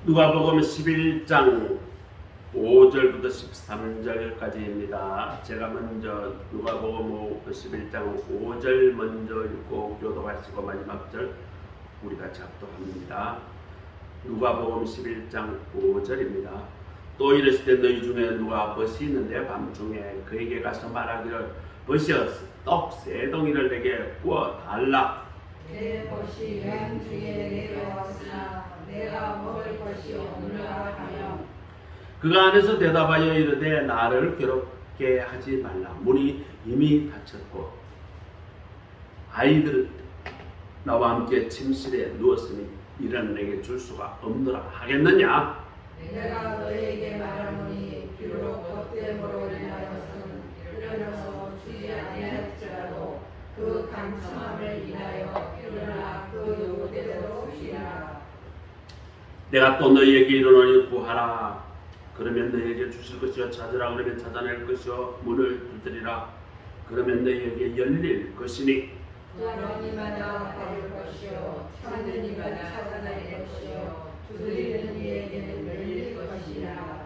누가복음 11장 5절부터 13절까지입니다. 제가 먼저 누가복음 11장 5절 먼저 읽고 교도하시고 마지막 절 우리 같이 합독합니다. 누가복음 11장 5절입니다. 또 이랬을 때 너희 중에 누가 벗이 있는데 밤중에 그에게 가서 말하기를 벗이여 떡 세 덩이를 내게 구워 달라. 내 벗이 여행 중에 내려왔으나 내가 먹을 것이 없느라 하며 그가 안에서 대답하여 이르되 나를 괴롭게 하지 말라. 문이 이미 닫혔고 아이들 나와 함께 침실에 누웠으니 이런 내게 줄 수가 없노라 하겠느냐. 내가 너에게 말하노니 비록 덧됨으로 인하여서는 일어나서 주지 아니할지라도 그 강청함을 인하여 일어나 그 요구대로 주시라. 내가 또 너희에게 이르노니 구하라 그러면 너희에게 주실 것이요 찾으라 그러면 찾아낼 것이요 문을 두드리라 그러면 너희에게 열릴 것이니 구하는 이마다 받을 것이요 찾는 이마다 찾아낼 것이요 두드리는 이에게는 열릴 것이라.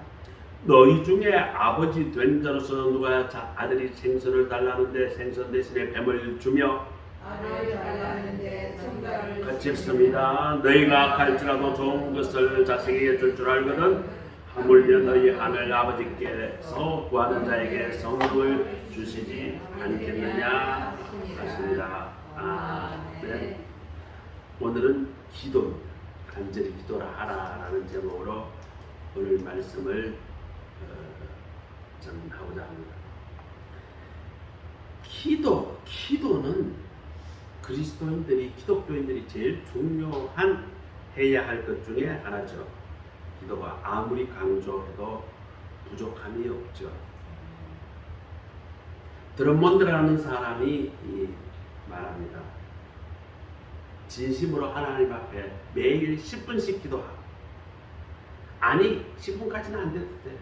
너희 중에 아버지 된 자로서 누가 아들이 생선을 달라는데 생선 대신에 뱀을 주며 아를 달라는데 정갈을 같이 너희가 갈지라도 좋은 것을 자식에게 줄 줄 알거든 하물며 너희 하늘 아버지께서 구하는 자에게 성령을 주시지 않겠느냐 하십니다. 아멘. 오늘은 기도, 간절히 기도라 하라라는 제목으로 오늘 말씀을 전하고자 합니다. 기도는 그리스도인들이 기독교인들이 제일 중요한 해야 할 것 중에 하나죠. 기도가 아무리 강조해도 부족함이 없죠. 드럼몬드라는 사람이 말합니다. 진심으로 하나님 앞에 매일 10분씩 기도하고 아니 10분까지는 안 돼도 돼.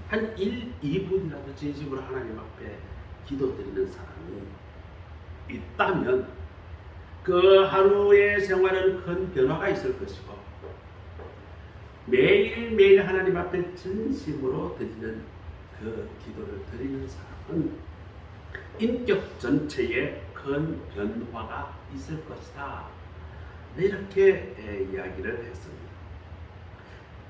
한 1, 2분이라도 진심으로 하나님 앞에 기도드리는 사람이 있다면 그 하루의 생활은 큰 변화가 있을 것이고 매일매일 하나님 앞에 진심으로 드리는 그 기도를 드리는 사람은 인격 전체에 큰 변화가 있을 것이다. 이렇게 이야기를 했습니다.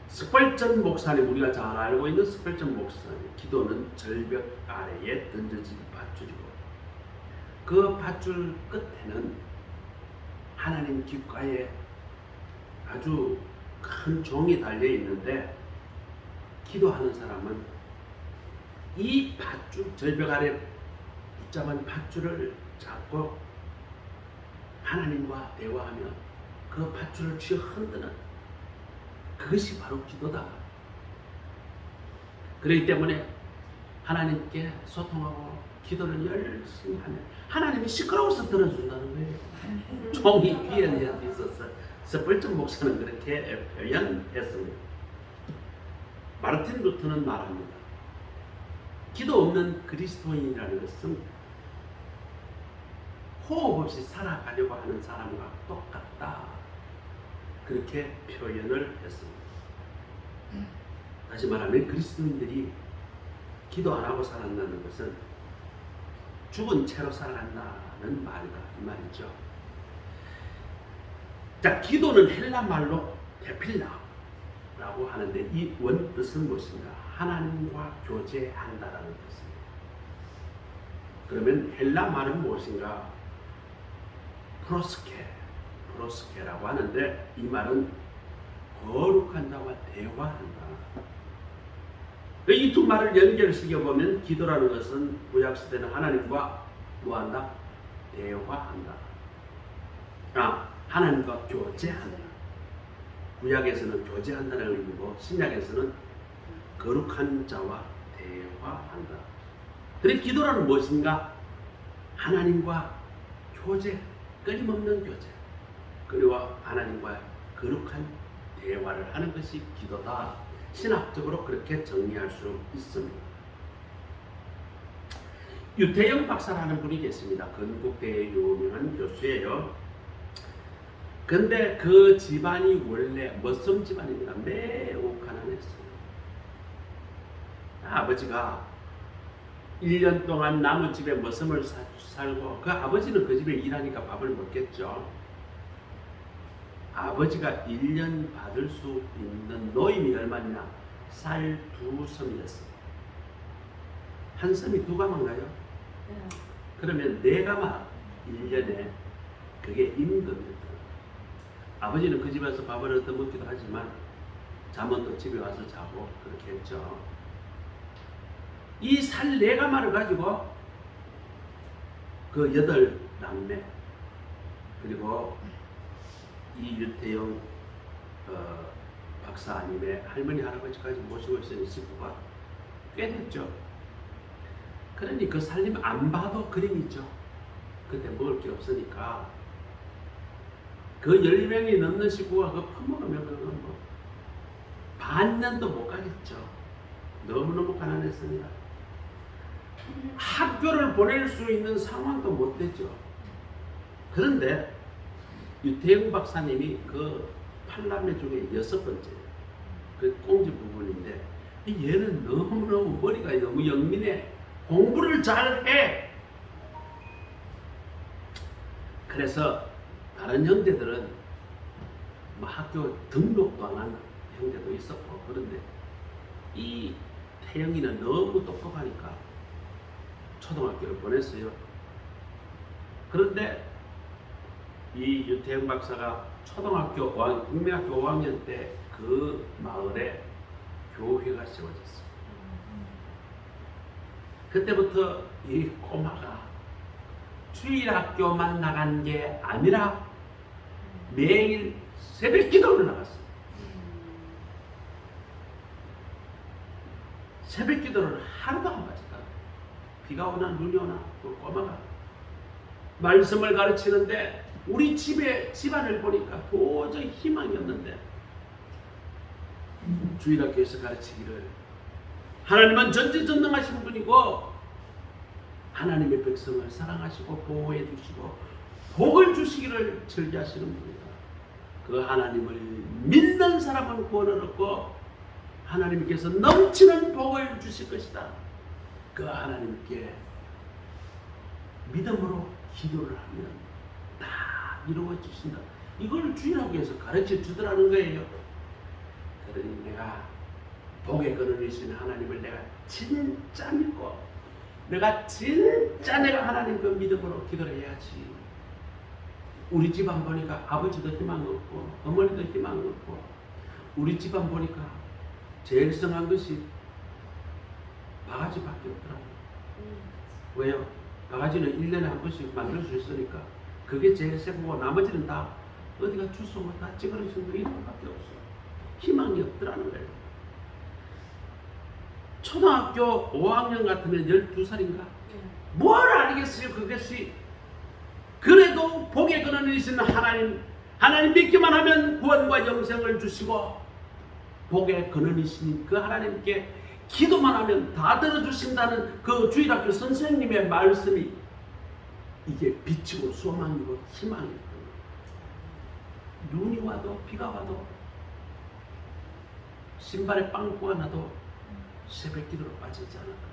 스펄전 목사님, 우리가 잘 알고 있는 스펄전 목사님, 기도는 절벽 아래에 던져진 밧줄이고 그 밧줄 끝에는 하나님 귓가에 아주 큰 종이 달려 있는데 기도하는 사람은 이 밧줄, 절벽 아래 붙잡은 밧줄을 잡고 하나님과 대화하며 그 밧줄을 쥐어 흔드는 그것이 바로 기도다. 그렇기 때문에 하나님께 소통하고 기도를 열심히 하면 하나님이 시끄러워서 들어준다는 거예요. 종이 귀에 있어서 스펄전 목사는 그렇게 표현했습니다. 마르틴 루터는 말합니다. 기도 없는 그리스도인이라는 것은 호흡 없이 살아가려고 하는 사람과 똑같다. 그렇게 표현을 했습니다. 다시 말하면 그리스도인들이 기도 안 하고 살아간다는 것은 죽은 채로 살아간다는 말이다. 이 말이죠. 자, 기도는 헬라 말로 테필라라고 하는데 이 원뜻은 무엇인가? 하나님과 교제한다라는 뜻입니다. 그러면 헬라 말은 무엇인가? 프로스케라고 하는데 이 말은 거룩한 자와 대화한다. 이 두 말을 연결시켜 보면 기도라는 것은 구약 시대는 하나님과 뭐한다? 대화한다. 하나님과 교제한다. 구약에서는 교제한다는 의미고 신약에서는 거룩한 자와 대화한다. 그래서 기도라는 무엇인가? 하나님과 교제, 끊임없는 교제, 그리고 하나님과 거룩한 대화를 하는 것이 기도다. 신학적으로 그렇게 정리할 수 있습니다. 유태영 박사라는 분이 계십니다. 건국대의 유명한 교수예요. 근데 그 집안이 원래 머슴 집안입니다. 매우 가난했어요. 아버지가 1년 동안 나무집에 머슴을 살고 그 아버지는 그 집에 일하니까 밥을 먹겠죠. 아버지가 1년 받을 수 있는 노임이 얼마냐? 쌀 2섬이었어요. 한 섬이 2가마인가요? 그러면 4가마 1년에 그게 임금이었어요. 아버지는 그 집에서 밥을 얻어 먹기도 하지만 잠은 또 집에 와서 자고 그렇게 했죠. 이 살 4가마를 가지고 그 8남매 그리고 이 유태영 박사님의 할머니 할아버지까지 모시고 있으니 식구가 꽤 됐죠. 그러니 그 살림 안 봐도 그림이죠. 그때 먹을 게 없으니까 그 10명이 넘는 식구가 그 퍼먹으면 그건 뭐 반년도 못 가겠죠. 너무너무 가난했습니다. 학교를 보낼 수 있는 상황도 못 됐죠. 그런데 유태영 박사님이 그 8남매 중에 6번째 그 꽁지 부분인데 얘는 너무너무 머리가 너무 영민해. 공부를 잘해. 그래서 다른 형제들은 뭐 학교 등록도 안 하는 형제도 있었고 그런데 이 태영이는 너무 똑똑하니까 초등학교를 보냈어요. 그런데 이 유태영 박사가 초등학교 국민학교 5학년 때 그 마을에 교회가 세워졌어요. 그때부터 이 꼬마가 주일학교만 나간 게 아니라 매일 새벽 기도를 나갔어요. 새벽 기도를 하루도 안 빠졌다. 비가 오나 눈이 오나 그 꼬마가 말씀을 가르치는데 우리 집안을 보니까 도저히 희망이 없는데 주일학교에서 가르치기를 하나님은 전지전능하신 분이고 하나님의 백성을 사랑하시고 보호해 주시고 복을 주시기를 즐겨하시는 분이다. 그 하나님을 믿는 사람은 구원을 얻고 하나님께서 넘치는 복을 주실 것이다. 그 하나님께 믿음으로 기도를 하면 다 이루어 주신다. 이걸 주일학교에서 가르쳐 주더라는 거예요. 그러니 내가 복의 근원이신 하나님을 내가 진짜 믿고 내가 진짜 내가 하나님 그 믿음으로 기도를 해야지. 우리 집안 보니까 아버지도 희망 없고 어머니도 희망 없고 우리 집안 보니까 제일 성한 것이 바가지밖에 없더라고요. 왜요? 바가지는 1년에 한 번씩 만들 수 있으니까 그게 제일 세고 나머지는 다 어디가 주워 다 찌그러진 거 이런 것밖에 없어. 희망이 없더라는 거예요. 초등학교 5학년 같으면 12살인가? 뭘 알겠어요 그것이. 그래도 복의 근원이신 하나님 믿기만 하면 구원과 영생을 주시고 복의 근원이신 그 하나님께 기도만 하면 다 들어주신다는 그 주일학교 선생님의 말씀이 이게 빛이고 소망이고 희망이고 눈이 와도 비가 와도 신발에 빵꾸가 나도 새벽 기도로 빠지지 않을까.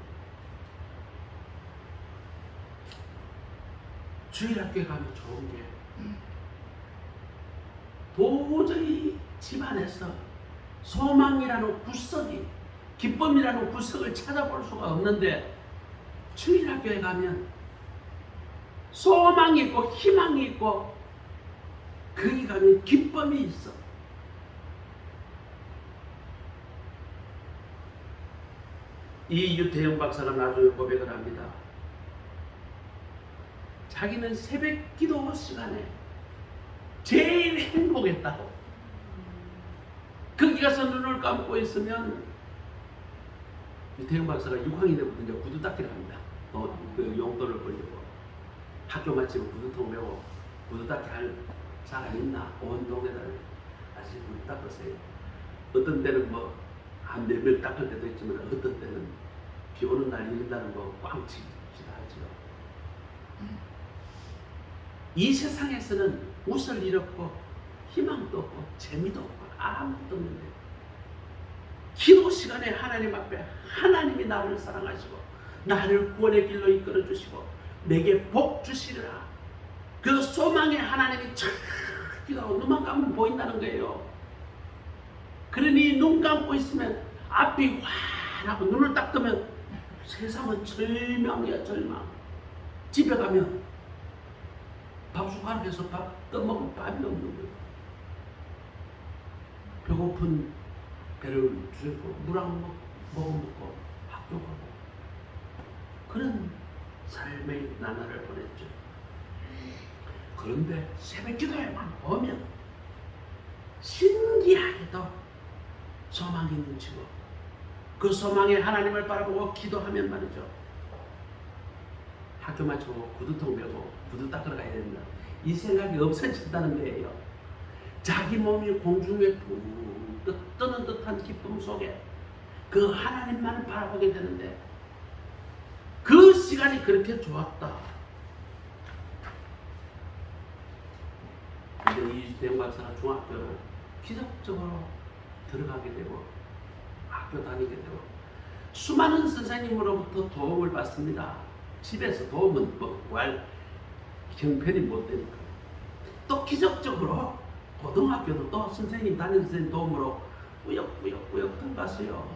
주일학교에 가면 좋은 게 도저히 집안에서 소망이라는 구석이 기쁨이라는 구석을 찾아볼 수가 없는데 주일학교에 가면 소망이 있고 희망이 있고 거기 가면 기쁨이 있어. 이 유태영 박사가 나중에 고백을 합니다. 자기는 새벽 기도 시간에 제일 행복했다고. 거기 가서 눈을 감고 있으면 유태영 박사가 6학년 때부터 이제 구두 닦기를 합니다. 그 용돈을 벌려고 학교 마치고 구두통 메고 구두 닦기 할 사람 있나? 온 동네들 아직 구두 닦으세요. 어떤 때는 뭐 한 몇 명 닦을 때도 있지만 어떤 때는 비 오는 날 이런 날은 뭐 꽝치기도 하죠. 이 세상에서는 옷을 잃었고 희망도 없고 재미도 없고 아무것도 없는데 기도 시간에 하나님 앞에 하나님이 나를 사랑하시고 나를 구원의 길로 이끌어 주시고 내게 복 주시리라. 그 소망에 하나님이 쫙 기도하고 눈만 감으면 보인다는 거예요. 그러니 눈 감고 있으면 앞이 환하고 눈을 딱 뜨면 세상은 절망이야, 절망. 집에 가면 밥숟가락에서 밥 떠먹을 밥이 없는 거예요. 배고픈 배를 주고 물 한 모금 먹고 학교 가고 그런 삶의 나날을 보냈죠. 그런데 새벽 기도에만 오면 신기하게도 소망이 넘치고 그 소망에 하나님을 바라보고 기도하면 말이죠. 학교 마치고 구두통 메고 구두 닦으러 가야 된다. 이 생각이 없어진다는 거예요. 자기 몸이 공중에 붕 뜨는 듯한 기쁨 속에 그 하나님만을 바라보게 되는데 그 시간이 그렇게 좋았다. 근데 이주택 박사가 중학교를 기적적으로 들어가게 되고 학교 다니게 되고 수많은 선생님으로부터 도움을 받습니다. 집에서 도움은 구할 형편이 못 되니까 또 기적적으로 고등학교도 또 선생님 담임 선생님 도움으로 꾸역꾸역 통과했어요.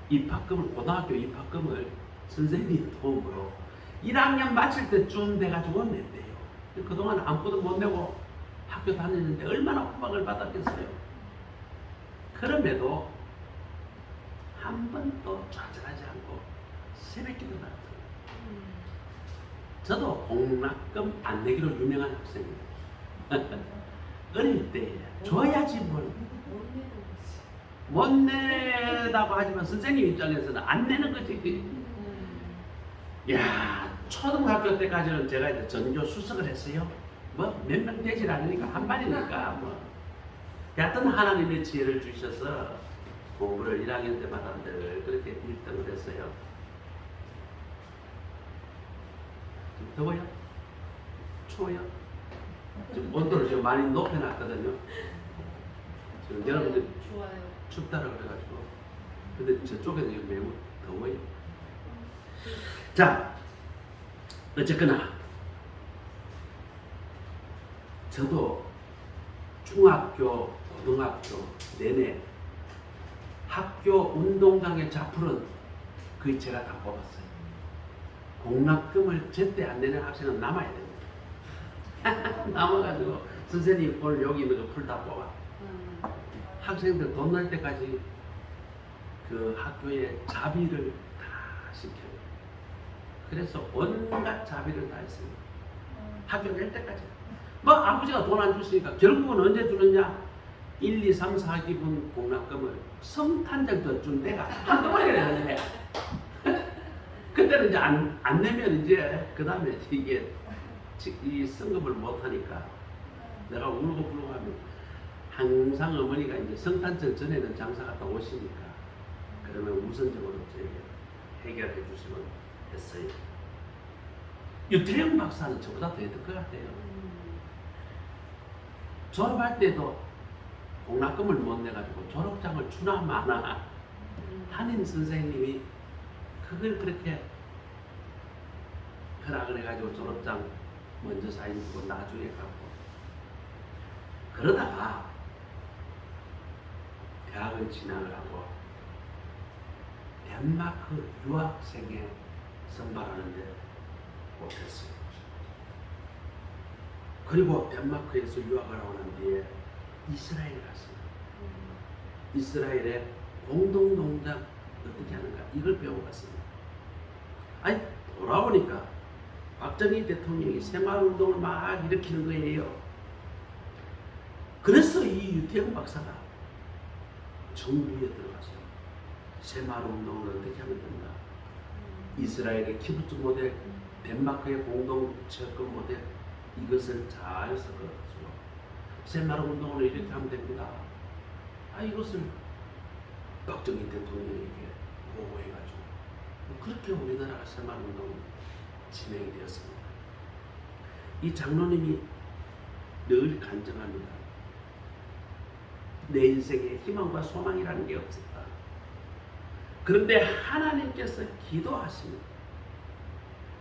입학금을 고등학교 입학금을 선생님 도움으로 1학년 마칠 때쯤 돼가지고 냈대요. 그동안 아무것도 못 내고 학교 다니는데 얼마나 호박을 받았겠어요. 그럼에도 한 번도 좌절하지 않고 새벽 기도 나왔어요. 저도 공락금 안 내기로 유명한 학생이에요. 어릴 때 줘야지 뭘. 못 내다고 하지만 선생님 입장에서는 안 내는 거지. 야, 초등학교 때까지는 제가 이제 전교 수석을 했어요. 뭐 몇 명 되질 않으니까 한 반이니까 뭐. 여하튼 하나님의 지혜를 주셔서 공부를 1학년 때마다 늘 그렇게 1등을 했어요. 더워요? 추워요? 지금 온도를 지금 많이 높여놨거든요. 지금 여러분들 좋아요. 춥다고 그래가지고. 근데 저쪽에는 지금 매우 더워요. 자, 어쨌거나 저도 중학교, 고등학교 내내 학교 운동장의 자풀은 거의 제가 다 뽑았어요. 공락금을 제때 안 내는 학생은 남아야 됩니다. 남아가지고 선생님 오늘 여기 있는 거 풀 다 뽑아. 학생들 돈 날 때까지 그 학교에 자비를 다 시켜요. 그래서 온갖 자비를 다 했습니다. 학교 낼 때까지. 뭐 아버지가 돈 안 줬으니까 결국은 언제 주느냐? 1, 2, 3, 4기분 공락금을 성탄절도 준 내가 한꺼번에 내야 그때는 이제 안 내면 이제 그 다음에 이게 이 성금을 못 하니까 내가 울고 불고 하면 항상 어머니가 이제 성탄절 전에는 장사 갔다 오시니까 그러면 우선적으로 저에게 해결해 주시면 했어요. 유태영 박사는 저보다 더 했을 것 같아요. 졸업할 때도 공락금을 못 내가지고 졸업장을 주나 마나 한인 선생님이 그걸 그렇게 허락을 해가지고 졸업장 먼저 사인 주고 나중에 가고 그러다가 대학을 진학을 하고 덴마크 유학생에 선발하는데 못했어요. 그리고 덴마크에서 유학을 하고 난 뒤에 이스라엘에 갔어요. 이스라엘의 공동농장 어떻게 하는가 이걸 배워봤습니다. 아니 돌아오니까 박정희 대통령이 새마을운동을 막 일으키는 거예요. 그래서 이 유태영 박사가 정부에 들어가서 새마을운동을 어떻게 하면 된다. 이스라엘의 키부츠 모델, 덴마크의 공동체권 모델 이것을 잘 섞어가지고 새마을운동을 이렇게 하면 됩니다. 이것을 박정희 대통령에게 보고해가지고 그렇게 우리나라가 새마을운동이 진행이 되었습니다. 이 장로님이 늘 간증합니다. 내 인생에 희망과 소망이라는 게 없었다. 그런데 하나님께서 기도하시면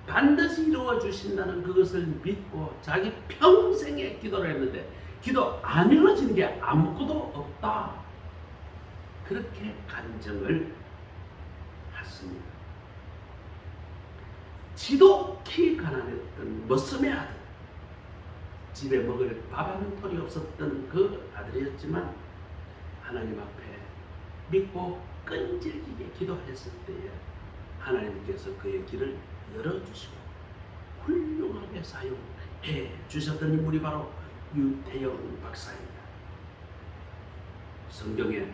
반드시 이루어 주신다는 그것을 믿고 자기 평생에 기도를 했는데 기도 안 이루어지는 게 아무것도 없다. 그렇게 간증을 했습니다. 지독히 가난했던 머슴의 아들, 집에 먹을 밥 한 톨이 없었던 그 아들이었지만 하나님 앞에 믿고 끈질기게 기도했을 때에 하나님께서 그의 길을 열어주시고 훌륭하게 사용해 주셨던 인물이 바로 유태영 박사입니다. 성경에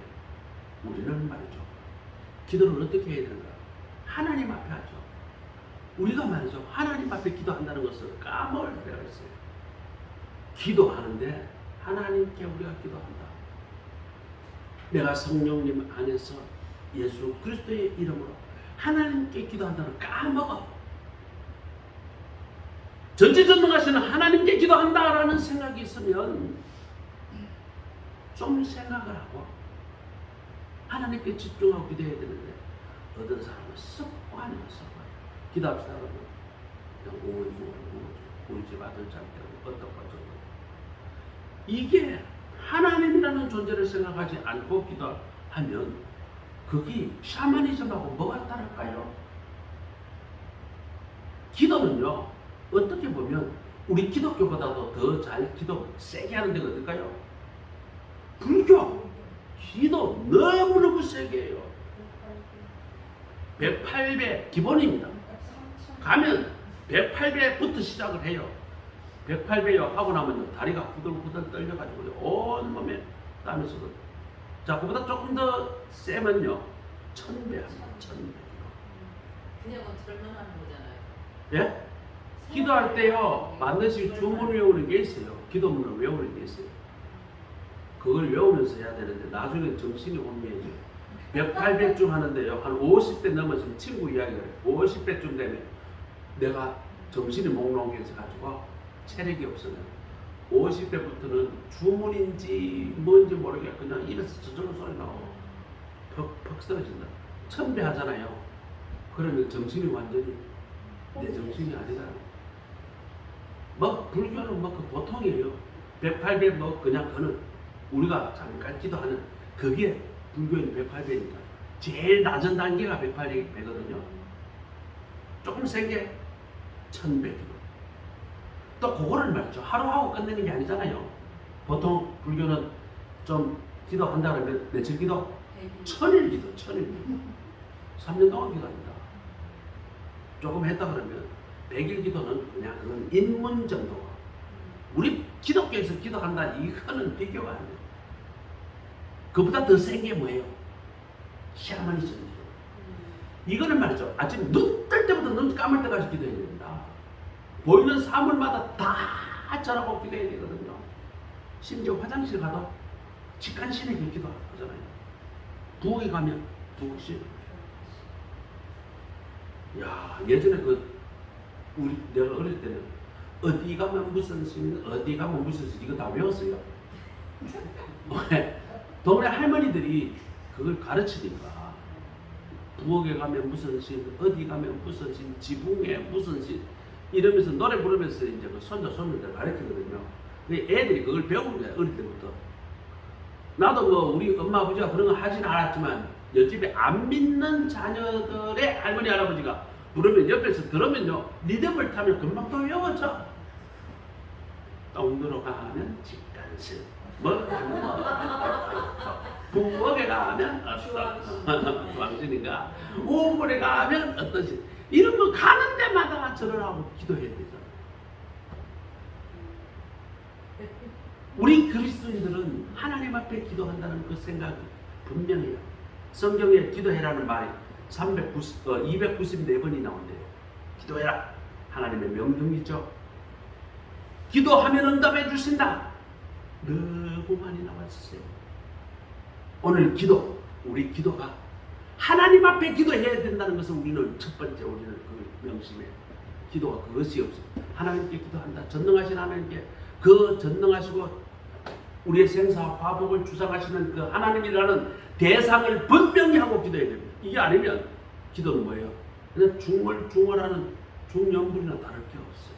우리는 말이죠, 기도를 어떻게 해야 되는가? 하나님 앞에 하죠. 우리가 말이죠, 하나님 앞에 기도한다는 것을 까먹을 때가 있어요. 기도하는데 하나님께 우리가 기도한다. 내가 성령님 안에서 예수 그리스도의 이름으로 하나님께 기도한다는 까먹어. 전지전능하시는 하나님께 기도한다라는 생각이 있으면 좀 생각을 하고 하나님께 집중하고 기도해야 되는데 어떤 사람은 습관이야, 습관. 기도합시다 그러면 그냥 우울증 우리 집 아들 잘 때고 어떡하죠. 이게 하나님이라는 존재를 생각하지 않고 기도하면 그게 샤머니즘하고 뭐가 다를까요? 기도는요, 어떻게 보면 우리 기독교보다도 더 잘 기도 세게 하는 데가 어딜까요? 불교. 기도 너무너무 세게 해요. 108배 기본입니다. 가면 108배부터 시작을 해요. 108배요 하고 나면 다리가 후들후들 떨려가지고 온몸에 땀이 쏟아. 자, 그보다 조금 더 세면요 1000배 합니다. 1000배. 그냥 들만 하는 거잖아요. 예? 기도할 때요 반드시 주문 외우는 게 있어요. 기도문을 외우는 게 있어요. 그걸 외우면서 해야 되는데 나중에 정신이 혼미해져요. 108배쯤 하는데요 한 50대 넘어지면 친구 이야기를 해요. 50배쯤 되면 내가 정신이 몽롱해져 가지고 체력이 없으면 50대부터는 주문인지 뭔지 모르게 그냥 입에서 저절로 소리 나오고 퍽퍽 쓰러진다. 1000배 하잖아요. 그러면 정신이 완전히 내 정신이 아니다. 뭐 불교는 뭐 그 보통이에요. 108배 뭐 그냥 그는 우리가 잠깐 기도하는 그게 불교인 108배니까 제일 낮은 단계가 108배거든요. 조금 센 게 1000배. 또 그거를 말이죠. 하루 하고 끝내는 게 아니잖아요. 보통 불교는 좀 기도한다 그러면 며칠 기도? 1000일 기도, 1000일 기도. 3년 동안 기도합니다. 조금 했다 그러면 100일 기도는 그냥 그건 입문 정도가. 우리 기독교에서 기도한다 이거는 비교가 안 돼요. 그보다 더 센 게 뭐예요? 샤머니즘 기도. 이거는 말이죠. 아침 눈 뜰 때부터 눈 감을 때까지 기도해야 됩니다. 보이는 사물마다 다 절하고 기도해야 되거든요. 심지어 화장실 가도 직간신에게 기도하잖아요. 부엌에 가면 부엌실. 야, 예전에 내가 어릴 때는 어디 가면 무슨 신, 어디 가면 무슨 신, 이거 다 외웠어요. 동네 할머니들이 그걸 가르치니까 부엌에 가면 무슨 신, 어디 가면 무슨 신, 지붕에 무슨 신 이러면서 노래 부르면서 이제 그 손자 손녀들 가르치거든요. 근데 애들이 그걸 배우는 거야, 어릴 때부터. 나도 뭐 우리 엄마 아버지가 그런 거 하진 않았지만 옆집에 안 믿는 자녀들의 할머니 할아버지가 부르면 옆에서 들으면요 리듬을 타면 금방 또 외워져. 똥 들어가면 직간신, 뭐 부엌에 가면 어떤 왕신인가, 우물에 가면 어떤 신, 이런 거 가는 데마다 절을 하고 기도해야 되잖아. 우리 그리스도인들은 하나님 앞에 기도한다는 그 생각이 분명해요. 성경에 기도해라는 말이 294번이 나온대요. 기도해라. 하나님의 명령이죠. 기도하면 응답해 주신다. 너무 많이 나왔어요. 오늘 기도, 우리 기도가 하나님 앞에 기도해야 된다는 것을 우리는 첫 번째 우리는 그 명심해. 기도가 그것이 없어. 하나님께 기도한다. 전능하신 하나님께 그 전능하시고 우리의 생사와 화복을 주장하시는 그 하나님이라는 대상을 분명히 하고 기도해야 됩니다. 이게 아니면 기도는 뭐예요? 그냥 중얼중얼하는 중연불이나 다를 게 없어요.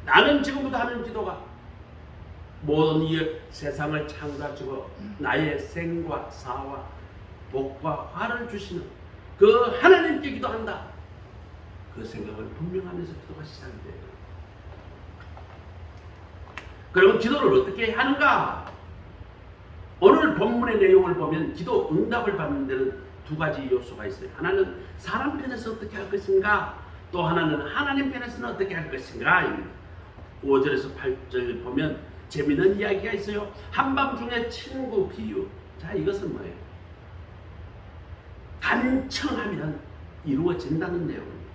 나는 지금부터 하는 기도가 모든 이 세상을 창조하시고 나의 생과 사와 복과 화를 주시는 그 하나님께 기도한다. 그 생각을 분명하면서 기도가 시작이 돼요. 그러면 기도를 어떻게 하는가? 오늘 본문의 내용을 보면 기도 응답을 받는 데는 두 가지 요소가 있어요. 하나는 사람 편에서 어떻게 할 것인가, 또 하나는 하나님 편에서는 어떻게 할 것인가. 5절에서 8절 보면 재미있는 이야기가 있어요. 한밤중에 친구 비유. 자, 이것은 뭐예요? 간청하면 이루어진다는 내용입니다.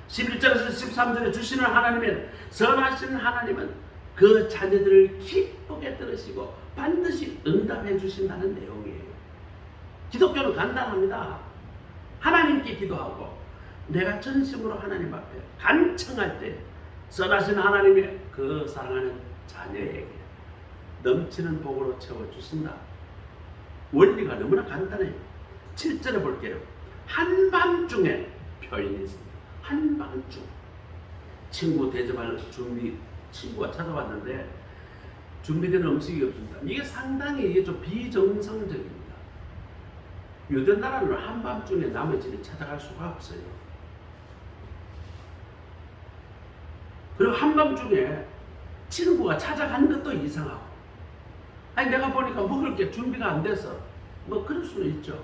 11절에서 13절에 주시는 하나님은, 선하신 하나님은 그 자녀들을 기쁘게 들으시고 반드시 응답해 주신다는 내용이에요. 기독교는 간단합니다. 하나님께 기도하고 내가 전심으로 하나님 앞에 간청할 때 선하신 하나님의 그 사랑하는 자녀에게 넘치는 복으로 채워주신다. 원리가 너무나 간단해요. 7절에 볼게요. 한밤중에 표현이 있습니다. 한밤중 친구 대접할 준비, 친구가 찾아왔는데 준비된 음식이 없습니다. 이게 상당히 좀 비정상적입니다. 유대 나라는 한밤중에 남의 집에 찾아갈 수가 없어요. 그리고 한밤중에 친구가 찾아가는 것도 이상하고, 아니 내가 보니까 먹을 게 준비가 안 돼서 뭐 그럴 수는 있죠.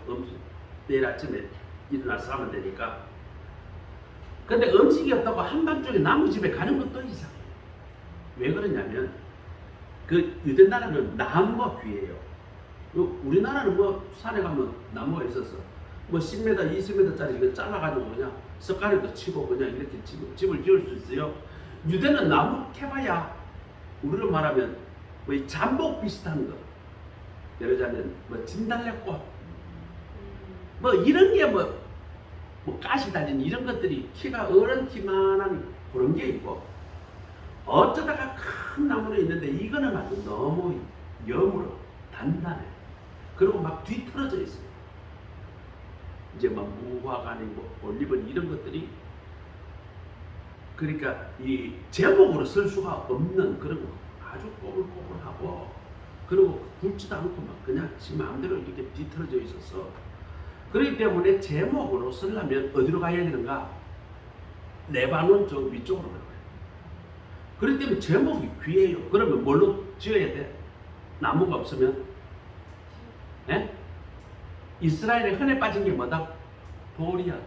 내일 아침에 일어나서 하면 되니까. 근데 음식이 없다고 한밤중에 남의 집에 가는 것도 이상해요. 왜 그러냐면 그 유대 나라는 나무가 귀해요. 우리나라는 뭐 산에 가면 나무가 있어서 뭐 10m, 20m짜리 이거 잘라가지고 그냥 석가래도 치고 그냥 이렇게 집을 지을 수 있어요. 유대는 나무 캐봐야 우리로 말하면 뭐 이 잠복 비슷한 거, 예를 들자면 뭐 진달래꽃, 뭐 이런 게 뭐 가시 달린 이런 것들이 키가 어른 키만한 그런 게 있고, 어쩌다가 큰 나무는 있는데 이거는 아주 너무 여물어 단단해. 그리고 막 뒤틀어져 있어요. 이제 막 무화과니 뭐 올리브니 이런 것들이, 그러니까 이 제목으로 쓸 수가 없는 그런 거, 아주 꼬불꼬불하고, 그리고 굵지도 않고 막 그냥 지 마음대로 이렇게 뒤틀어져 있어서, 그렇기 때문에 제목으로 쓰려면 어디로 가야 되는가? 레바논 저 위쪽으로 가야 돼요. 그렇기 때문에 제목이 귀해요. 그러면 뭘로 지어야 돼? 나무가 없으면? 예? 이스라엘에 흔해 빠진 게 뭐다? 돌이야, 돌.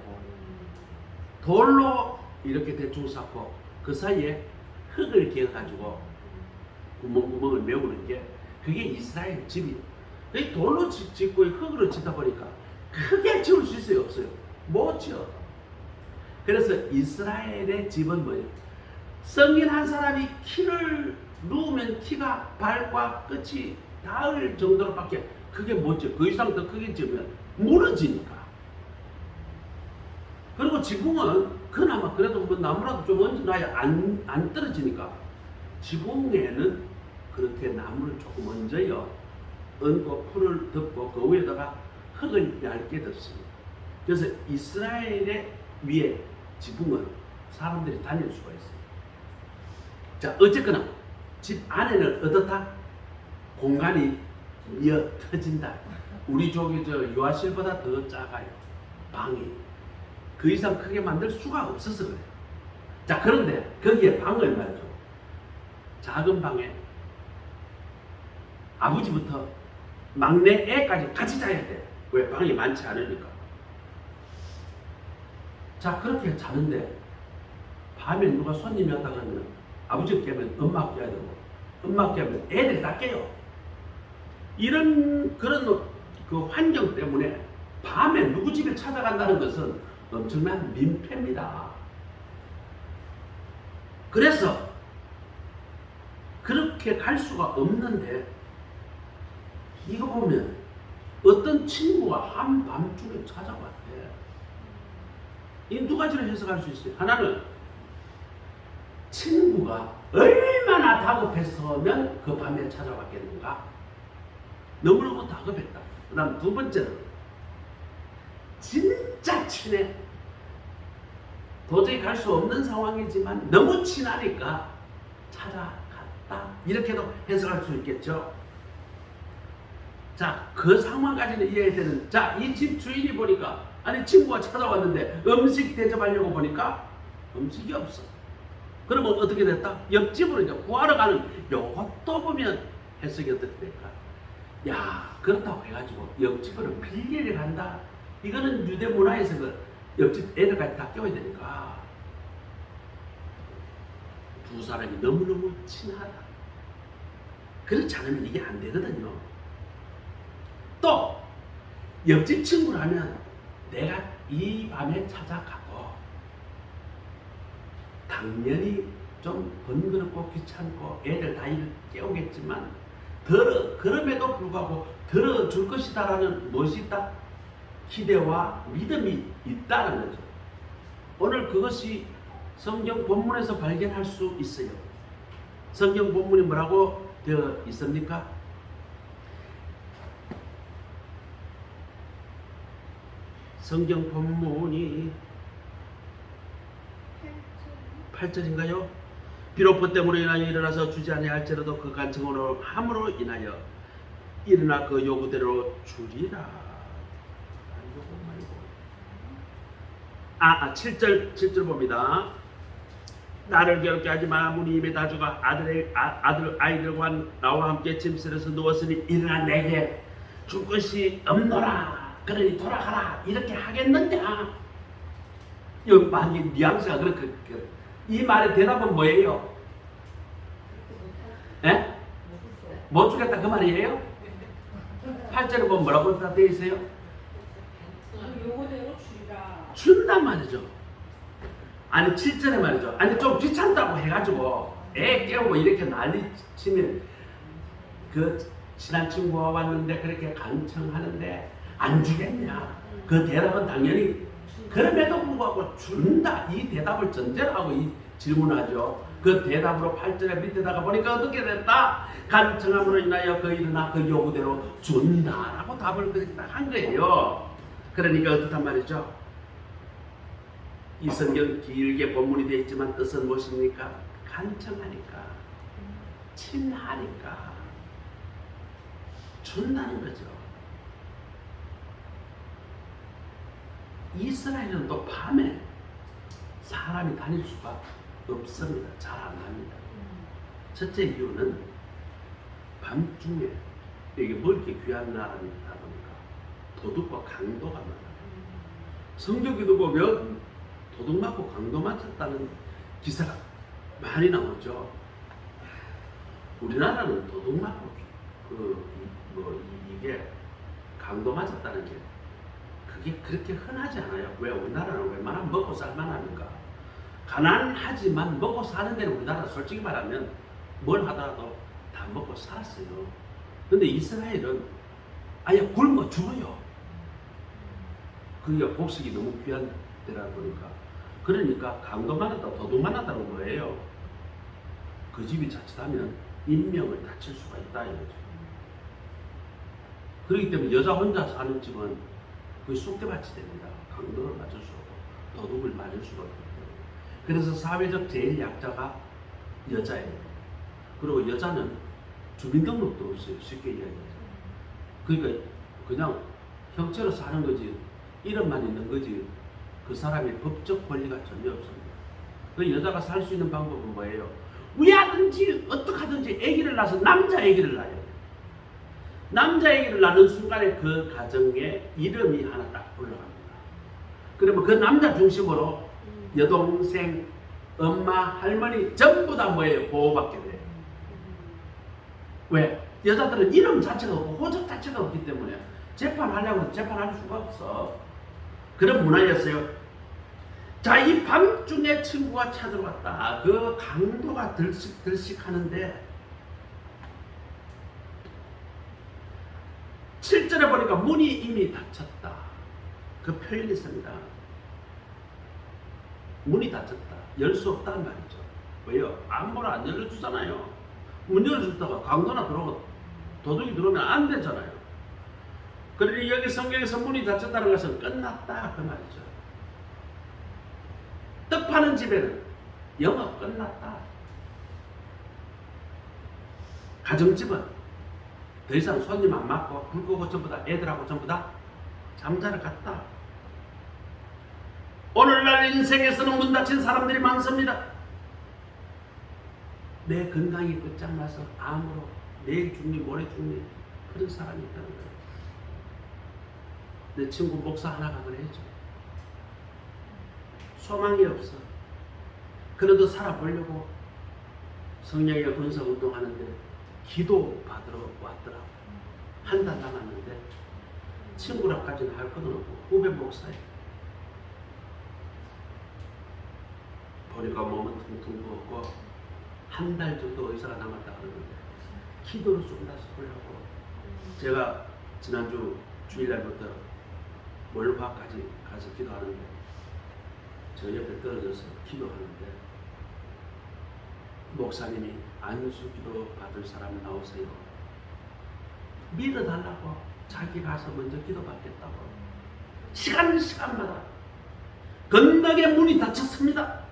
돌로 이렇게 대충 쌓고 그 사이에 흙을 개어가지고 구멍구멍을 메우는 게, 그게 이스라엘 집이에요. 돌로 짓고 흙으로 짓다 보니까 크게 지을 수 있어요, 없어요? 못 지어. 그래서 이스라엘의 집은 뭐예요? 성인 한 사람이 키를 누우면 키가 발과 끝이 닿을 정도로밖에 크게 못 지어. 그 이상 더 크게 지으면 무너지니까. 그리고 지붕은 그나마 그래도 뭐 나무라도 좀 얹어놔야 안 떨어지니까, 지붕에는 그렇게 나무를 조금 얹어요. 얹고 풀을 덮고 그 위에다가 흙을 얇게 덮습니다. 그래서 이스라엘의 위에 지붕은 사람들이 다닐 수가 있어요. 자, 어쨌거나 집 안에는 어떻다? 공간이 이어 터진다. 우리 쪽이 저 유아실보다 더 작아요. 방이 그 이상 크게 만들 수가 없어서 그래요. 자, 그런데 거기에 방을 말이죠. 작은 방에 아버지부터 막내 애까지 같이 자야 돼. 왜? 방이 많지 않으니까. 자, 그렇게 자는데 밤에 누가 손님이 왔다 그러면 아버지가 깨면 엄마가 깨야 되고, 엄마가 깨면 애들이 다 깨요. 이런 그런 그 환경 때문에 밤에 누구 집에 찾아간다는 것은 엄청난 민폐입니다. 그래서 그렇게 갈 수가 없는데, 이거 보면 어떤 친구가 한밤중에 찾아왔대. 이 두 가지로 해석할 수 있어요. 하나는 친구가 얼마나 다급했으면 그 밤에 찾아왔겠는가? 너무너무 다급했다. 그 다음 두 번째는 진짜 친해. 도저히 갈 수 없는 상황이지만 너무 친하니까 찾아갔다. 이렇게도 해석할 수 있겠죠. 자, 그 상황까지는 이해해야 되는. 자, 이 집 주인이 보니까 아니 친구가 찾아왔는데 음식 대접하려고 보니까 음식이 없어. 그러면 어떻게 됐다? 옆집으로 이제 구하러 가는 요것도 보면 해석이 어떻게 될까? 야, 그렇다고 해가지고 옆집으로 빌리러 간다. 이거는 유대 문화에서 그 옆집 애들까지 다 껴야 되니까 두 사람이 너무너무 친하다. 그렇지 않으면 이게 안 되거든요. 또 옆집 친구라면 내가 이 밤에 찾아가고 당연히 좀 번거롭고 귀찮고 애들 다 깨우겠지만 그럼에도 불구하고 들어줄 것이다라는 무엇이 있다? 기대와 믿음이 있다는 거죠. 오늘 그것이 성경 본문에서 발견할 수 있어요. 성경 본문이 뭐라고 되어 있습니까? 성경 본문이 8절인가요? 비록 그 때문에 인하여 일어나서 주지 아니할지라도 그 간청으로 함으로 인하여 일어나 그 요구대로 주리라. 7절 봅니다. 나를 괴롭게 하지 마. 문이 이미 다 죽어 아이들과 나와 함께 침실에서 누웠으니 일어나 내게 줄 것이 없노라. 그러니 돌아가라. 이렇게 하겠느냐? 여기 많이 뉘앙스가 그렇게 이 말의 대답은 뭐예요? 예? 못 주겠다 그 말이에요? 8절에 보면 뭐라고 되어 있어요? 요거대로 주리라. 준단 말이죠. 아니 7절에 말이죠. 아니 좀 귀찮다고 해가지고 애 깨우고 이렇게 난리 치면 그 친한 친구가 왔는데 그렇게 간청하는데 안 주겠냐? 그 대답은 당연히 그럼에도 불구하고 준다. 이 대답을 전제로 하고 이 질문하죠. 그 대답으로 8절의 밑에다가 보니까 어떻게 됐다? 간청함으로 인하여 그 일어나 그 요구대로 준다라고 답을 그렇게 한 거예요. 그러니까 어떻단 말이죠? 이 성경 길게 본문이 되어 있지만 뜻은 무엇입니까? 간청하니까, 친하니까 준다는 거죠. 이스라엘은 또 밤에 사람이 다닐 수가 없습니다. 잘 안 갑니다. 첫째 이유는 밤중에 여기 멀게 귀한 나라다 보니까 도둑과 강도가 많아요. 성경에도 보면 도둑 맞고 강도 맞았다는 기사가 많이 나오죠. 우리나라는 도둑 맞고 이게 강도 맞았다는 게 그게 그렇게 흔하지 않아요. 왜? 우리나라는 웬만하면 먹고 살만하니까. 가난하지만 먹고 사는 데는 우리나라 솔직히 말하면 뭘 하더라도 다 먹고 살았어요. 근데 이스라엘은 아예 굶어 죽어요. 그게 곡식이 너무 귀한 데라 보니까. 그러니까 강도 많았다, 도둑 많았다는 거예요. 그 집이 자칫하면 인명을 다칠 수가 있다 이거죠. 그렇기 때문에 여자 혼자 사는 집은 거의 쑥대밭이 됩니다. 강도를 맞을 수 없고 도둑을 맞을 수가 없기 때문에. 그래서 사회적 제일 약자가 여자예요. 그리고 여자는 주민등록도 없어요. 쉽게 이야기해서. 그러니까 그냥 형체로 사는 거지 이름만 있는 거지 그 사람의 법적 권리가 전혀 없습니다. 그 여자가 살 수 있는 방법은 뭐예요? 위하든지 어떻게 하든지 아기를 낳아서 남자 아기를 낳아요. 남자 아기를 낳는 순간에 그 가정에 이름이 하나 딱 올라갑니다. 그러면 그 남자 중심으로 여동생, 엄마, 할머니 전부 다 뭐예요? 보호받게 돼요. 왜? 여자들은 이름 자체가 없고 호적 자체가 없기 때문에 재판하려고 해도 재판할 수가 없어. 그런 문화였어요. 자, 이 밤중에 친구가 찾아왔다. 그 강도가 들씩 하는데 7절에 보니까 문이 이미 닫혔다. 그 표현이 있습니다. 문이 닫혔다. 열 수 없다는 말이죠. 왜요? 아무나 안 열어주잖아요. 문 열어줬다가 강도나 들어오고 도둑이 들어오면 안 되잖아요. 그러니 여기 성경에서 문이 닫혔다는 것은 끝났다 그 말이죠. 떡 파는 집에는 영업 끝났다. 가정집은 더 이상 손님 안 맞고 불 끄고 전부 다 애들하고 전부 다 잠자러 갔다. 오늘날 인생에서는 문 닫힌 사람들이 많습니다. 내 건강이 끝장나서 암으로 내일 죽니 모레 죽니 그런 사람이 있다는 거예요. 내 친구 목사 하나가 그랬죠. 소망이 없어. 그래도 살아보려고 성령의 건석 운동하는데 기도 받으러 왔더라고. 한 달 남았는데 친구랑까지는 할 것은 없고 후배 목사예요. 보니까 몸은 퉁퉁 부었고 한 달 정도 의사가 남았다 그러는데 기도를 좀 다시 보려고 제가 지난주 주일날부터 월화까지 가서 기도하는데 저 옆에 떨어져서 기도하는데 목사님이 안수 기도 받을 사람 나오세요. 믿어달라고 자기 가서 먼저 기도받겠다고. 시간마다 건너게 문이 닫혔습니다.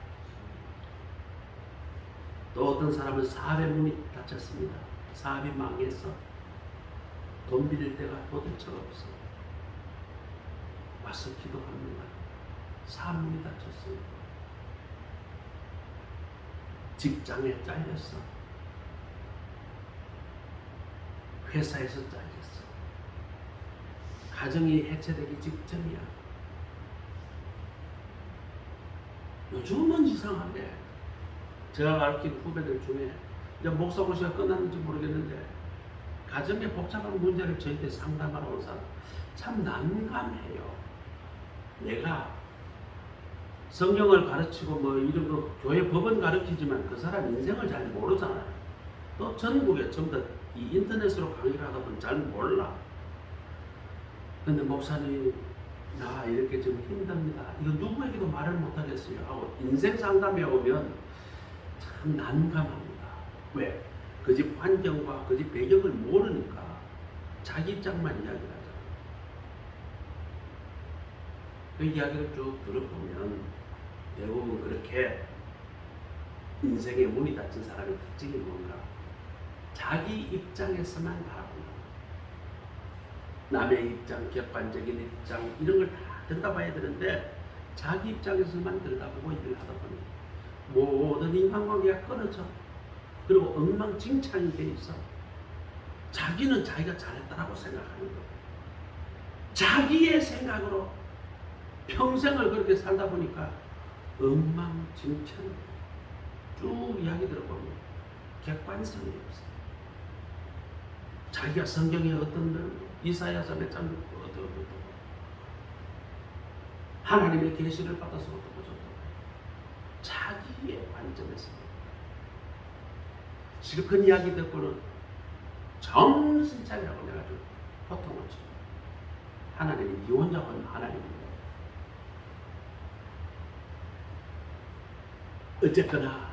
또 어떤 사람은 사업의 문이 닫혔습니다. 사업이 망해서 돈 빌릴 데가 도대체가 없어. 와서 기도합니다. 사업 문이 닫혔어요. 직장에 잘렸어. 회사에서 잘렸어. 가정이 해체되기 직전이야. 요즘은 이상한데 제가 가르친 후배들 중에 이제 목사 고시가 끝났는지 모르겠는데 가정의 복잡한 문제를 저희한테 상담하러 온 사람 참 난감해요. 내가 성경을 가르치고 뭐 이런 거 교회 법은 가르치지만 그 사람 인생을 잘 모르잖아요. 또 전국에 전부 다 이 인터넷으로 강의를 하다 보면 잘 몰라. 근데 목사님 나 이렇게 좀 힘듭니다. 이거 누구에게도 말을 못하겠어요 하고 인생 상담에 오면 참 난감합니다. 왜? 그 집 환경과 그 집 배경을 모르니까 자기 입장만 이야기를 하잖아요. 그 이야기를 쭉 들어보면 대부분 그렇게 인생의 문이 닫힌 사람의 특징이 뭔가? 자기 입장에서만 바라본다. 남의 입장, 객관적인 입장 이런 걸 다 들여다봐야 되는데 자기 입장에서만 들여다보고 일을 하다 보니 모든 인간관계가 끊어져. 그리고 엉망진창이 돼 있어. 자기는 자기가 잘했다라고 생각하는 거예요. 자기의 생각으로 평생을 그렇게 살다 보니까 엉망진창 쭉 이야기 들어보면 객관성이 없어. 자기가 성경에 어떤 이사야서 몇 장 듣고 어떤 하나님의 계시를 받아서 어떻고 자기의 관점에서 실컷 이야기 듣고는 정신 차리라고 내가 좀 고통을 줘. 하나님이 네 혼자 본 하나님입니다. 어쨌거나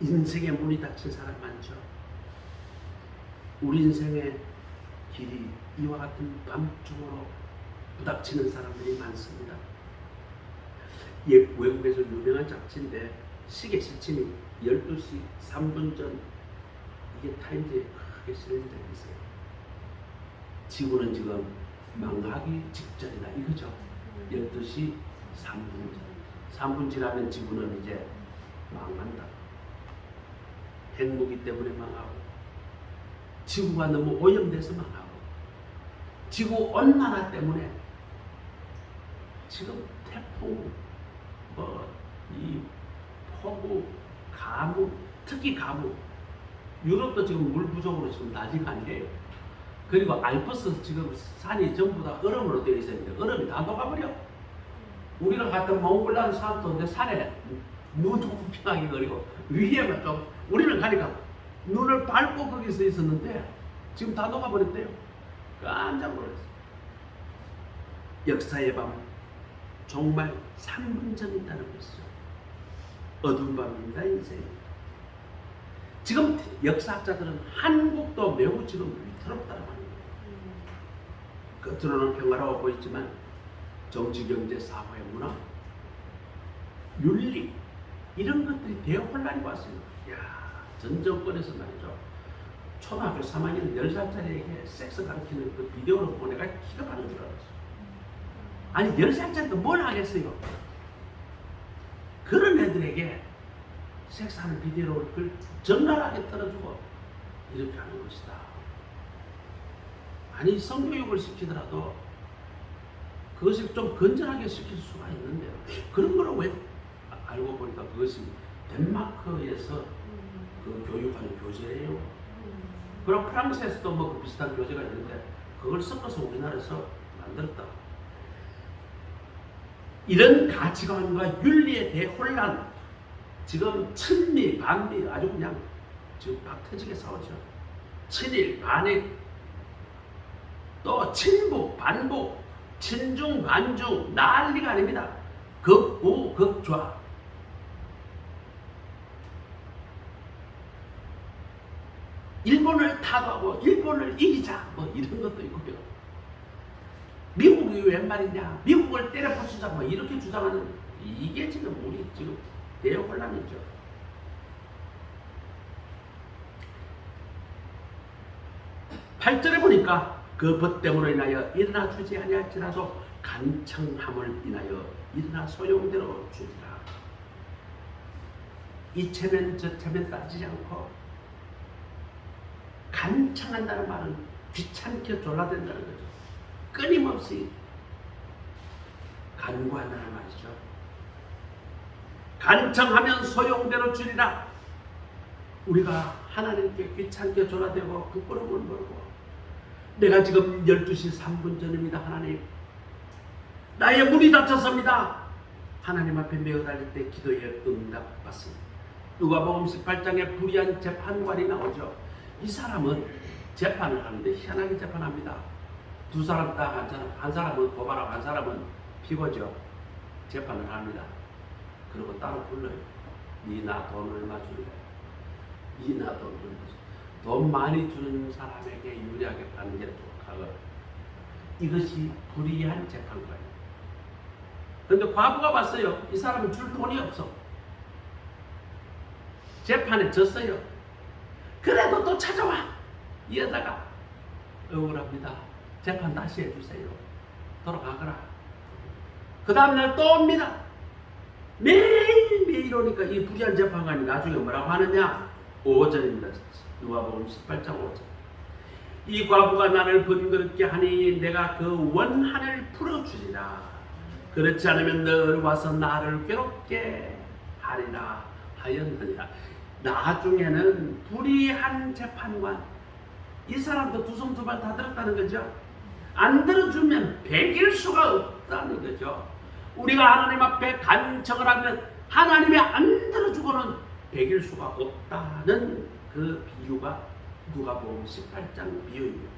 인생의 문이 닫힌 사람 많죠. 우리 인생의 길이 이와 같은 밤중으로 부닥치는 사람들이 많습니다. 외국에서 유명한 잡지인데 시계 시침이 12시 3분 전 이게 타임즈에 크게 실린 적이 있어요. 지구는 지금 망하기 직전이다 이거죠. 12시 3분 전. 3분 지나면 지구는 이제 망한다. 핵무기 때문에 망하고 지구가 너무 오염돼서 망하고 지구 온난화 때문에 지금 태풍 이 폭우 가뭄 특히 가뭄 유럽도 지금 물 부족으로 지금 난리가 아니에요. 그리고 알프스 지금 산이 전부 다 얼음으로 되어 있었는데 얼음이 다 녹아버려. 우리가 갔던 몽골란 산도 산에 눈 팽팽하게 그리고 위에만 좀 우리는 가니까 눈을 밟고 거기서 있었는데 지금 다 녹아버렸대요. 깜짝 놀랐어요. 역사의 밤 정말 3분 전이라는 것이죠. 어두운 밤입니다. 인생 지금 역사학자들은 한국도 매우 지금 위태롭다고 하는 거예요. 겉으로는 평화로워 보이지만 정치, 경제, 사회, 문화, 윤리 이런 것들이 대혼란이 왔어요. 전 정권에서 말이죠. 초등학교 3학년 10살짜리에게 섹스 가르치는 그 비디오를 보고 내가 기가 빠는 줄 알았어요. 아니 10살짜리도 뭘 하겠어요. 그런 애들에게 섹스하는 비디오를 그걸 적나라하게 틀어주고 이렇게 하는 것이다. 아니 성교육을 시키더라도 그것을 좀 건전하게 시킬 수가 있는데요. 그런 걸 왜 알고 보니까 그것이 덴마크에서 그 교육하는 교재예요. 그럼 프랑스에서도 뭐 그 비슷한 교재가 있는데 그걸 섞어서 우리나라에서 만들었다. 이런 가치관과 윤리에 대해 혼란, 지금 친미, 반미 아주 그냥 지금 막 터지게 싸우죠. 친일, 반일, 또 친북, 반북, 친중, 반중 난리가 아닙니다. 극우, 극좌. 일본을 타도하고 일본을 이기자 뭐 이런 것도 있고요. 미국이 웬 말이냐, 미국을 때려 부수자 뭐 이렇게 주장하는 이게 지금 우리 지금 대혼란이죠. 팔절에 보니까 그 벗 때문으로 인하여 일어나 주지 아니할지라도 간청함을 인하여 일어나 소용대로 주리라. 이 체면 저 체면 따지지 않고 간청한다는 말은 귀찮게 졸라댄다는 거죠. 끊임없이 간구한다는 말이죠. 간청하면 소용대로 주리라. 우리가 하나님께 귀찮게 졸라대고 부끄러움을 몰고 내가 지금 12시 3분 전입니다. 하나님 나의 문이 닫혔습니다. 하나님 앞에 매어달릴 때 기도에 응답받습니다. 누가복음 18장에 불의한 재판관이 나오죠. 이 사람은 재판을 하는데 희한하게 재판합니다. 두 사람 딱 한 사람은 고발하고 한 사람은 피고죠. 재판을 합니다. 그리고 따로 불러요. 니 나 돈 얼마 줄래? 니 나 돈 얼마 줄래? 돈 많이 주는 사람에게 유리하게 판결을 하거라. 이것이 불의한 재판관이에요. 그런데 과부가 왔어요. 이 사람은 줄 돈이 없어. 재판에 졌어요. 그래도 또 찾아와. 이 여자가 억울합니다. 재판 다시 해주세요. 돌아가거라. 그 다음날 또 옵니다. 매일매일 오니까 이 불의한 재판관이 나중에 뭐라고 하느냐? 5절입니다. 누가복음 18장 5절. 이 과부가 나를 번거롭게 하니 내가 그 원한을 풀어주리라. 그렇지 않으면 늘 와서 나를 괴롭게 하리라 하였느니라. 나중에는 불의한 재판관, 이 사람도 두 손 두 발 다 들었다는 거죠. 안 들어주면 베길 수가 없다는 거죠. 우리가 하나님 앞에 간청을 하면 하나님이 안 들어주고는 베길 수가 없다는 그 비유가 누가복음 18장 비유입니다.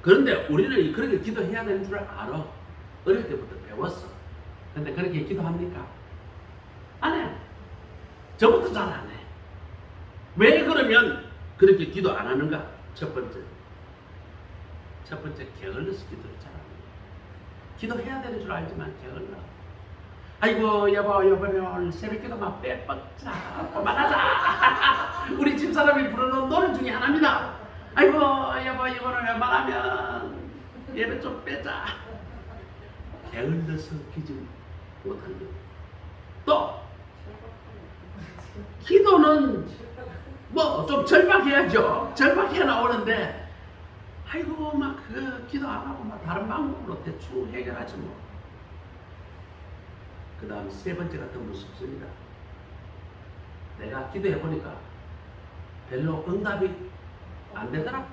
그런데 우리는 그렇게 기도해야 되는 줄 알아. 어릴 때부터 배웠어. 근데 그렇게 기도합니까? 안 해. 저부터 잘 안 해. 왜 그러면 그렇게 기도 안 하는가? 첫 번째 게을러서 기도를 잘 안 해요. 기도해야 되는 줄 알지만 게을러. 아이고 여보 새벽기도 막 빼뻗자 그만하자. 우리 집사람이 부르는 노래 중에 하나입니다. 아이고 여보 이거는 웬만하면 예배 좀 빼자. 게을러서 기지 못하는 거예요. 또 기도는 뭐 좀 절박해야죠. 절박해 나오는데 아이고 막 그 기도 안 하고 막 다른 방법으로 대충 해결하지 뭐. 그 다음 세 번째가 더 무섭습니다. 내가 기도해 보니까 별로 응답이 안 되더라.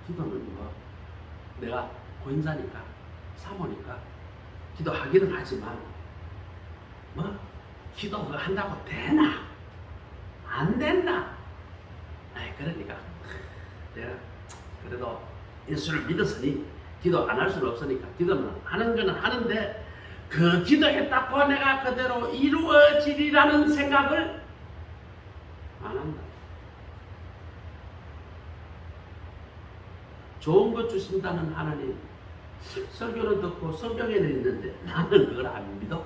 기도는 뭐 내가 권사니까 사모니까 기도하기는 하지만 뭐 기도 한다고 되나 안 된다. 그러니까 내가 그래도 예수를 믿었으니 기도 안 할 수는 없으니까 기도는 하는 거는 하는데 그 기도했다고 내가 그대로 이루어지리라는 생각을 안 한다. 좋은 것 주신다는 하나님, 설교는 듣고 성경에는 있는데 나는 그걸 안 믿어.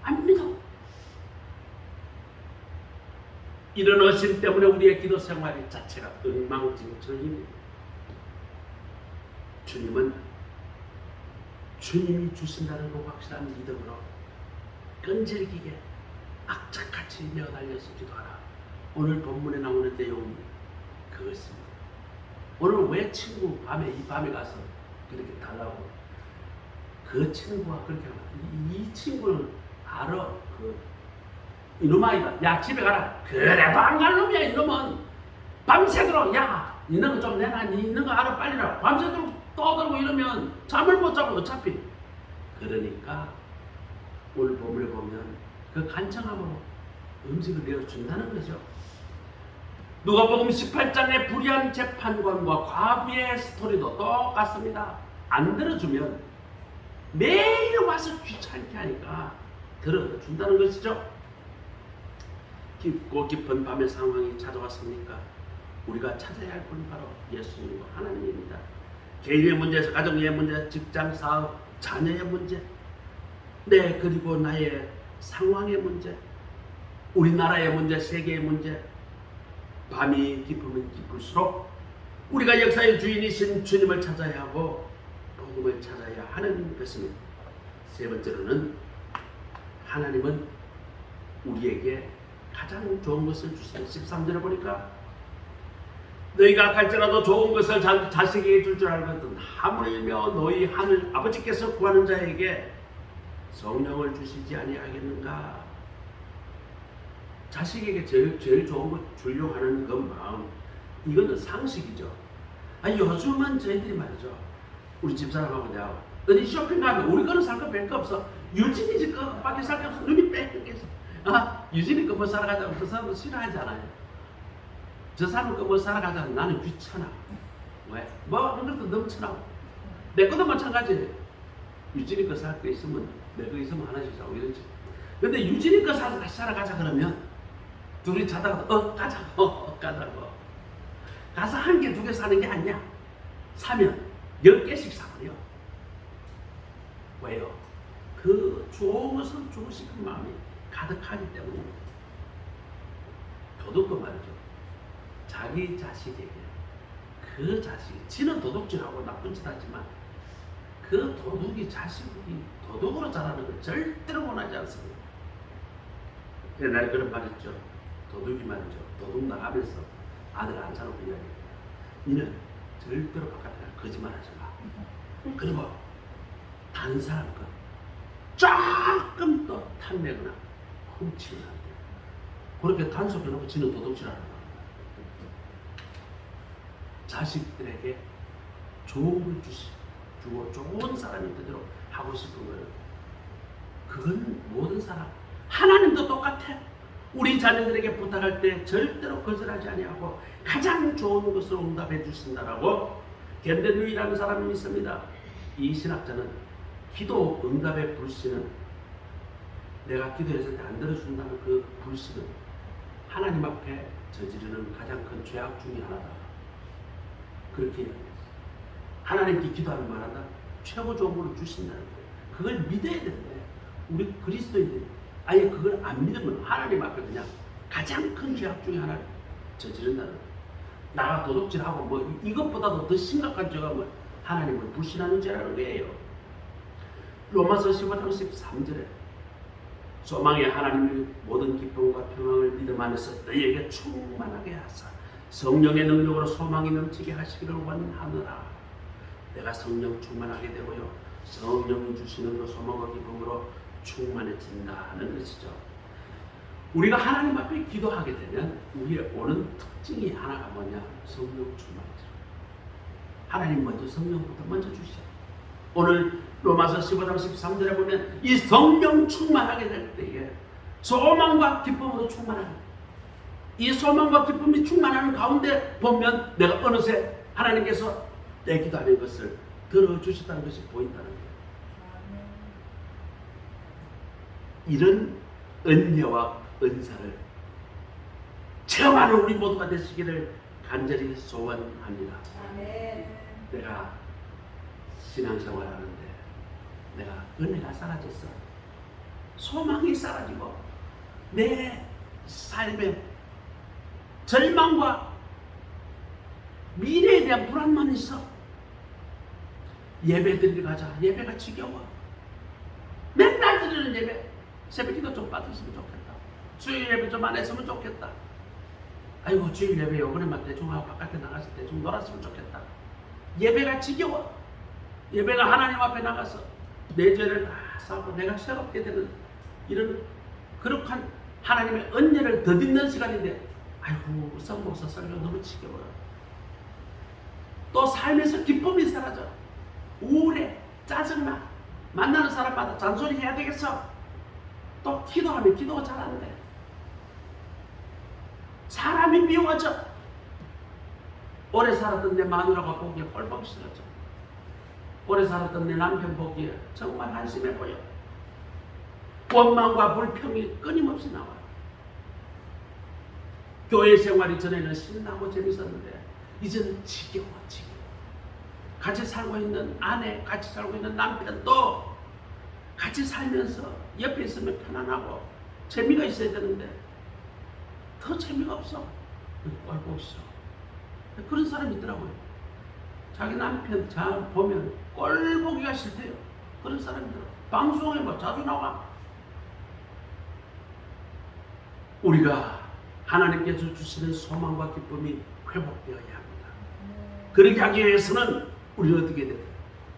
안 믿어. 이런 어심 때문에 우리의 기도 생활 자체가 엉망진창입니다. 주님은 주님이 주신다는 그 확실한 믿음으로 끈질기게 악착같이 내어달려서 기도하라. 오늘 본문에 나오는 내용이 그것입니다. 오늘 왜 친구 이 밤에 가서 그렇게 달라고 그 친구가 그렇게 하면 이 친구는 알아. 이놈 아이가 야 집에 가라. 그래도 안 갈 놈이야. 이놈은 밤새도록 야 이놈은 좀 내놔. 니 있는 거 알아 빨리라. 밤새도록 떠들고 이러면 잠을 못 자고 어차피. 그러니까 오늘 본문에 보면 그 간청함으로 음식을 내어준다는 거죠. 누가복음 18장의 불의한 재판관과 과부의 스토리도 똑같습니다. 안 들어주면 매일 와서 귀찮게 하니까 들어준다는 것이죠. 깊고 깊은 밤의 상황이 찾아왔습니까? 우리가 찾아야 할 분이 바로 예수님과 하나님입니다. 개인의 문제에서 가정의 문제, 직장, 사업, 자녀의 문제, 그리고 나의 상황의 문제, 우리나라의 문제, 세계의 문제, 밤이 깊으면 깊을수록 우리가 역사의 주인이신 주님을 찾아야 하고 복음을 찾아야 하는 것입니다. 세 번째로는 하나님은 우리에게 가장 좋은 것을 주시는 13절에 보니까 너희가 갈지라도 좋은 것을 자식에게 줄 줄 알거든 하물며 너희 하늘 아버지께서 구하는 자에게 성령을 주시지 아니하겠는가. 자식에게 제일 좋은 것 주려고 하는 그 마음, 이거는 상식이죠. 요즘은 저희들이 말이죠, 우리 집사람하고 내가 어디 쇼핑 가면 우리 거는 살 거 별거 없어. 유진이 집 거밖에 살 게 없어. 눈이 뺑 게 유진이 거 뭐 사러 가자고 그 사람도 싫어하잖아요. 저 사람 거 뭐 사러 가자고 나는 귀찮아. 왜? 뭐 그것도 넘쳐나고. 내 것도 마찬가지예요. 유진이 거 살 거 있으면 내 거 있으면 하나씩 사고 이러지. 근데 유진이 거 사러 가자 그러면 둘이 자다가 가자고 가자고. 가서 한 개, 두 개 사는 게 아니야. 사면 10개씩 사버려. 왜요? 그 좋은 것을 주고 싶은 마음이 가득하기 때문에. 도둑도 말이죠. 자기 자식에게 그 자식이 지는 도둑질하고 나쁜 짓 하지만 그 도둑이 자식이 도둑으로 자라는 걸 절대로 원하지 않습니다. 옛날에 그런 말 있죠. 도둑이 말이죠. 도둑 나가면서 아들 안 사놓고 이야기해요. 니는 절대로 바깥에 거짓말하지 마. 그리고 다른 사람 거 조금 더 탐내거나 훔치면 안 돼. 그렇게 단속해놓고 지는 도둑질하는 거야. 자식들에게 좋은 걸 주고 좋은 사람이 되도록 하고 싶은 거예요. 그건 모든 사람, 하나님도 똑같아. 우리 자녀들에게 부탁할 때 절대로 거절하지 아니하고 가장 좋은 것으로 응답해 주신다라고 겐데누이라는 사람이 있습니다. 이 신학자는 기도 응답의 불신은, 내가 기도했을 때 안 들어준다는 그 불신은 하나님 앞에 저지르는 가장 큰 죄악 중에 하나다. 그렇게 이야기했어요. 하나님께 기도하면 말한다. 최고 좋은 걸 주신다는 거예요. 그걸 믿어야 되는데 우리 그리스도인들이 아예 그걸 안 믿으면 하나님 앞에 그냥 가장 큰 죄악 중에 하나를 저지른다는 거예요. 나가 도둑질하고 뭐 이것보다도 더 심각한 죄가 뭐 하나님을 불신하는 죄라는 거예요. 로마서 15장 13절에 소망의 하나님이 모든 기쁨과 평안을 믿음 안에서 너희에게 충만하게 하사 성령의 능력으로 소망이 넘치게 하시기를 원하노라. 내가 성령 충만하게 되고요, 성령이 주시는 그 소망과 기쁨으로 충만해진다는 것이죠. 우리가 하나님 앞에 기도하게 되면 우리의 오는 특징이 하나가 뭐냐? 성령 충만이죠. 하나님 먼저 성령부터 먼저 주시죠. 오늘 로마서 15장 13절에 보면 이 성령 충만하게 될 때에 소망과 기쁨으로 충만하게, 이 소망과 기쁨이 충만하는 가운데 보면 내가 어느새 하나님께서 내 기도하는 것을 들어주셨다는 것이 보인다는 거예요. 이런 은혜와 은사를 체험하는 우리 모두가 되시기를 간절히 소원합니다. 아멘. 내가 신앙생활 하는데 내가 은혜가 사라졌어. 소망이 사라지고 내 삶에 절망과 미래에 대한 불안만 있어. 예배 드리러 가자. 예배가 지겨워. 맨날 드리는 예배. 새벽기도 좀 받으시면 좋겠다. 주일 예배 좀 안 했으면 좋겠다. 아이고 주일 예배 요번에만 대충 하고 바깥에 나가서 대충 놀았으면 좋겠다. 예배가 지겨워. 예배가 하나님 앞에 나가서 내 죄를 다 사고 내가 새롭게 되는 이런 거룩한 하나님의 은혜를 덧입는 시간인데 아이고 성목사 설교 너무 지겨워요. 또 삶에서 기쁨이 사라져. 우울해. 짜증나. 만나는 사람마다 잔소리 해야 되겠어. 또 기도하면 기도가 잘 안 돼. 사람이 미워져. 오래 살았던 내 마누라가 보기에 꼴보기 싫어져. 오래 살았던 내 남편 보기에 정말 한심해 보여. 원망과 불평이 끊임없이 나와. 교회 생활이 전에는 신나고 재밌었는데 이제는 지겨워. 같이 살고 있는 아내, 같이 살고 있는 남편도 같이 살면서 옆에 있으면 편안하고 재미가 있어야 되는데 더 재미가 없어. 꼴보기 싫어. 그런 사람이 있더라고요. 자기 남편 잘 보면 꼴보기가 싫대요. 그런 사람들 방송에 뭐 자주 나와. 우리가 하나님께서 주시는 소망과 기쁨이 회복되어야 합니다. 그렇게 하기 위해서는 우리는 어떻게 돼요?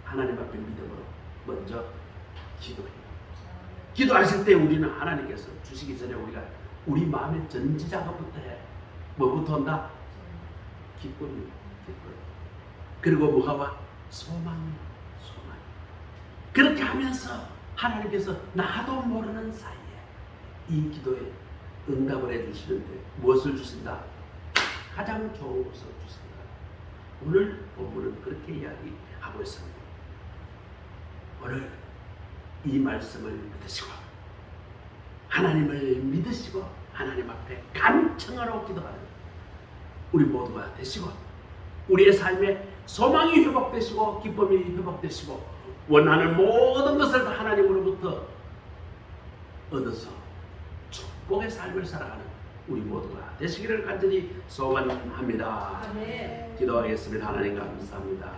하나님 앞에 믿음으로 먼저 기도해요. 기도하실 때 우리는 하나님께서 주시기 전에 우리가 우리 마음의 전지작업부터 해. 뭐부터 한다? 기쁨이. 그리고 뭐가 와? 소망. 그렇게 하면서 하나님께서 나도 모르는 사이에 이 기도에 응답을 해주시는데 무엇을 주신다? 가장 좋은 것을 주신다. 오늘 본문은 그렇게 이야기하고 있습니다. 오늘 이 말씀을 믿으시고 하나님을 믿으시고 하나님 앞에 간청하러 기도하는 우리 모두가 되시고 우리의 삶에 소망이 회복되시고 기쁨이 회복되시고 원하는 모든 것을 다 하나님으로부터 얻어서 축복의 삶을 살아가는 우리 모두가 되시기를 간절히 소원합니다. 아멘. 기도하겠습니다. 하나님 감사합니다.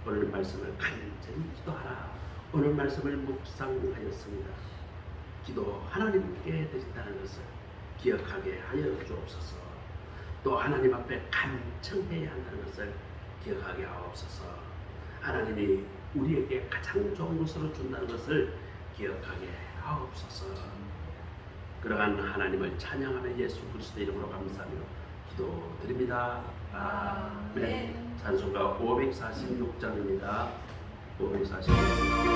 오늘 말씀을 간절히 기도하라. 오늘 말씀을 묵상하였습니다. 기도 하나님께 드린다는 것을 기억하게 하여 주옵소서. 또 하나님 앞에 간청해야 한다는 것을 기억하게 하옵소서. 하나님이 우리에게 가장 좋은 것으로 준다는 것을 기억하게 하옵소서. 그러한 하나님을 찬양하며 예수 그리스도 이름으로 감사하며 기도드립니다. 아멘. 찬송가 546장입니다. 546장.